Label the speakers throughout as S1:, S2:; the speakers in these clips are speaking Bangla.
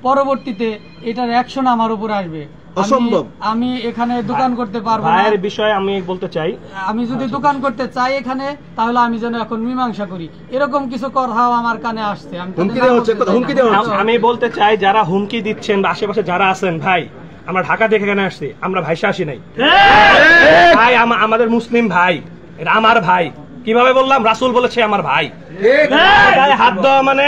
S1: পরবর্তীতে এটার অ্যাকশন আমার উপর আসবে। আমি এখানে দোকান করতে পারবো না।
S2: এর বিষয়ে আমি বলতে চাই,
S1: আমি যদি দোকান করতে চাই এখানে, তাহলে আমি যেন এখন মীমাংসা করি, এরকম কিছু কথাও আমার কানে আসছে।
S2: আমি বলতে চাই, যারা হুমকি দিচ্ছেন বা আশেপাশে যারা আছেন, ভাই আমরা ঢাকা থেকে এখানে আসছি, আমরা ভাইসা আসি নাই ভাই, আমাদের মুসলিম ভাই, এটা আমার ভাই। কিভাবে বললাম? রাসূল বলেছে আমার ভাই। গায়ে হাত দেওয়া মানে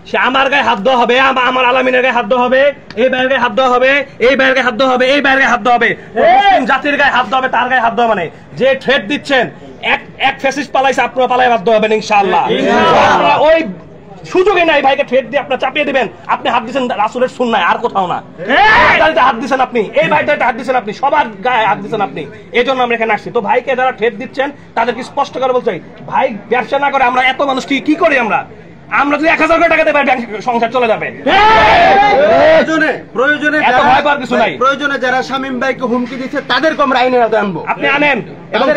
S2: সে আমার গায়ে হাত দেওয়া হবে, আমার আলামিনের গায়ে হাত দেওয়া হবে, এই ভাইয়ের গায়ে হাত দেওয়া হবে, এই ভাইয়ের গায়ে হাত দেওয়া হবে, এই ভাইয়ের গায়ে হাত দেওয়া হবে, মুসলিম জাতির গায়ে হাত দেওয়া হবে, তার গায়ে হাত দেওয়া মানে যে থ্রেট দিচ্ছেন, এক ফ্যাসিস্ট পালাইছে, আপনারা পালাই বাধ্য হবেন ইনশাআল্লাহ। ওই সুযোগে নাই ভাইকে থ্রেট দিয়ে আপনারা চাপিয়ে দিবেন। আপনি হাত দিচ্ছেন রাসূলের সুন্নায়, আর কোথাও না। হাত দিচ্ছেন আপনি, এই ভাইটাতে হাত দিচ্ছেন আপনি, সবার গায়ে হাত দিচ্ছেন আপনি। এই জন্য আমরা এখানে আসছি। তো ভাইকে যারা থ্রেট দিচ্ছেন তাদেরকে স্পষ্ট করে বলতে চাই, ভাই ব্যবসা না করে আমরা এত মানুষ কি করি? আমরা যদি 1000 কোটি টাকা দেব, সংসার চলে যাবে।
S3: প্রয়োজনে যারা শামীম ভাইকে হুমকি দিচ্ছে তাদেরকে আমরা আইনের আওতায় আনবো।
S2: আপনি আনেন এবং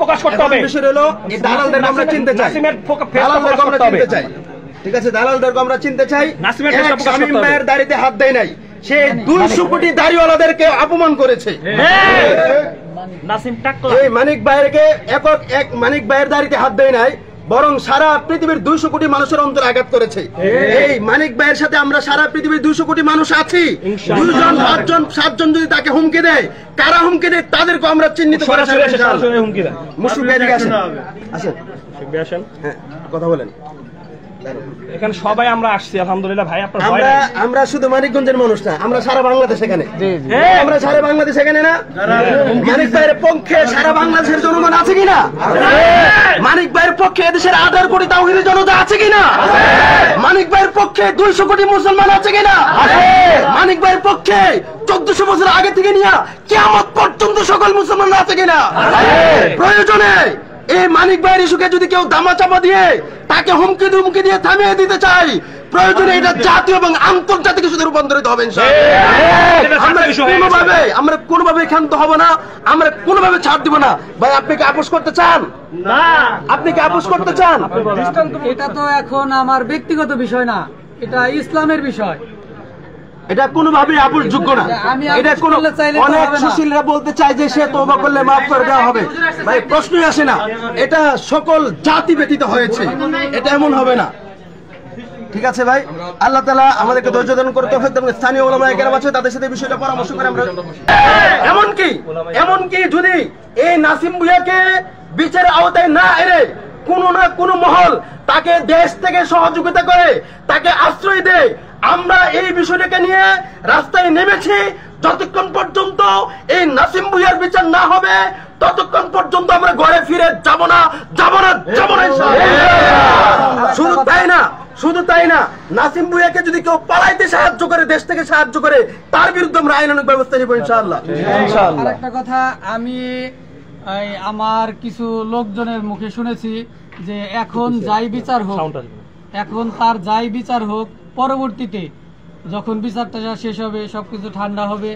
S2: প্রকাশ করতে হবে।
S3: বিষয় হলো দালালদেরকে আমরা চিনতে চাই, ঠিক আছে? দালালদেরকে আমরা চিনতে চাই। শামীম ভাইয়ের দাড়িতে হাত দেয় নাই, সে 200 কোটি দাড়িওয়ালাদেরকে অপমান করেছে। মানিক ভাইয়ের দাড়িতে হাত দেয় নাই, বরং সারা পৃথিবীর 200 কোটি মানুষের অন্তরে আঘাত করেছে। এই মানিক ভাইয়ের সাথে আমরা সারা পৃথিবীর 200 কোটি মানুষ আছি। 2 জন 5 জন 7 জন যদি তাকে হুমকি দেয়, কারা হুমকি দেয় তাদেরকে আমরা চিহ্নিত করে কথা বলেন।
S2: এখানে সবাই আমরা আসছি আলহামদুলিল্লাহ ভাই।
S3: আমরা শুধু মানিকগঞ্জের মানুষ না, আমরা সারা বাংলাদেশ এখানে, আমরা সারা বাংলাদেশ এখানে না। মানিক ভাইয়ের পক্ষে সারা বাংলাদেশের জনগণ আছে কিনা? মানিক ভাইয়ের পক্ষে এদেশের 18 কোটি তাওহীদি জনতা আছে কিনা? মানিক ভাইয়ের পক্ষে 200 কোটি মুসলমান আছে কিনা? মানিক ভাইয়ের পক্ষে 1400 বছর আগে থেকে নিয়ে কিয়ামত পর্যন্ত সকল মুসলমান আছে কিনা? প্রয়োজনে এই মানিক ভাইয়ের ইস্যুকে যদি কেউ দামাচাপা দিয়ে তাকে হুমকি দিয়ে থামিয়ে দিতে চাই, প্রয়োজনে এটা জাতীয় এবং আন্তর্জাতিক ইস্যুতে রূপান্তরিত হবে। আমরা কোনোভাবে ক্ষান্ত হব না, আমরা কোনোভাবে ছাড় দিব না। ভাই আপনি কি আপোষ করতে চান? না, আপনি কি আপোষ করতে চান?
S1: এটা তো এখন আমার ব্যক্তিগত বিষয় না, এটা ইসলামের বিষয়।
S3: এটা কোনোভাবে আপোষযোগ্য না। এটা কোন অনেক সুশীলরা বলতে চায় যে সে তওবা করলে মাফ করে দেওয়া হবে। ভাই প্রশ্নই আসে না, এটা সকল জাতি ব্যতীত হয়েছে, এটা এমন হবে না। ঠিক আছে ভাই, আল্লাহ তাআলা আমাদেরকে ধৈর্য ধারণ করতে তৌফিক দান করুন। স্থানীয় উলামায়ে কেরাম আছে, তাদের সাথে বিষয়টা পরামর্শ করে আমরা এমনকি যদি এই নাসিম ভুঁইয়াকে বিচারের আওতায় না এনে কোনো না কোনো মহল তাকে দেশ থেকে সহযোগিতা করে, তাকে আশ্রয় দেয়, আমরা এই বিষয়টাকে নিয়ে রাস্তায় নেমেছি। যতক্ষণ পর্যন্ত এই নাসিম ভুঁইয়ার বিচার না হবে, ততক্ষণ পর্যন্ত আমরা ঘরে ফিরে যাব না। শুধু তাই না, নাসিম ভুঁইয়াকে যদি কেউ পালাইতে সাহায্য করে, দেশ থেকে সাহায্য করে, তার বিরুদ্ধে আমরা আইনানুগ ব্যবস্থা নিব ইনশাআল্লাহ।
S1: আরেকটা কথা, আমি আমার কিছু লোকজনের মুখে শুনেছি যে এখন যাই বিচার হোক, এখন তার যাই বিচার হোক, পরবর্তীতে যখন বিচারটা শেষ হবে, সবকিছু ঠান্ডা হবে,